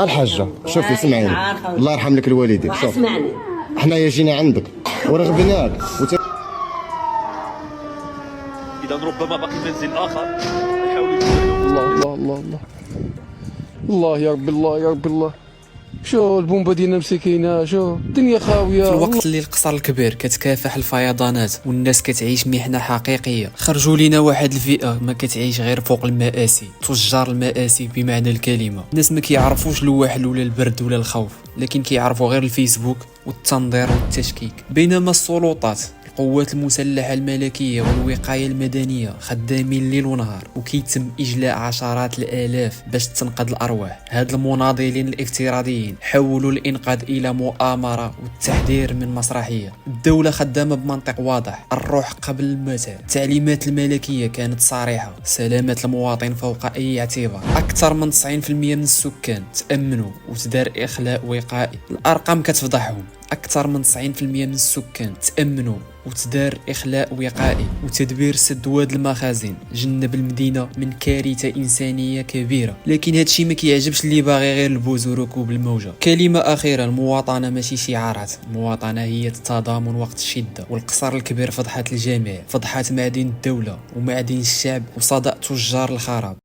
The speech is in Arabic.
الحاجه شوفي سمعيني، الله يرحم لك الوالدين. شوف اسمعني، حنايا جينا عندك ورغبناك اذا ربما باقي منزل اخر يحاولوا يجيبوا. الله الله الله الله الله يا ربي، الله يا ربي، الله. شو البومبا ديالنا مسكينه، شو الدنيا خاويه. في الوقت اللي القصر الكبير كتكافح الفيضانات والناس كتعيش محنه حقيقيه، خرجوا لينا واحد الفئه ما كتعيش غير فوق المآسي، تجار المآسي بمعنى الكلمه. الناس ما كيعرفوش الوحل ولا البرد ولا الخوف، لكن كيعرفوا غير الفيسبوك والتنظير والتشكيك. بينما السلطات، القوات المسلحة الملكية والوقاية المدنية خدامين ليل ونهار، وكيتم إجلاء عشرات الآلاف باش تنقذ الأرواح. هاد المناضلين الافتراضيين حولوا الإنقاذ إلى مؤامرة والتحذير من مسرحية. الدولة خدامة بمنطق واضح: الروح قبل المتاع. التعليمات الملكية كانت صريحة: سلامة المواطن فوق أي اعتبار. أكثر من 90% من السكان تأمنوا وتدار إخلاء وقائي. الأرقام كتفضحهم: أكثر من 90% من السكان تأمنوا وتدار إخلاء وقائي. وتدبير سد واد المخازن جنب المدينة من كارثة إنسانية كبيرة. لكن هادشي ما كيعجبش اللي باغي غير البوز وركوب الموجة. كلمة أخيرة: المواطنة ماشي شعارات، المواطنة هي التضامن وقت الشدة. والقصر الكبير فضحت الجميع، فضحت معدن الدولة ومعدن الشعب وصدأ تجار الخراب.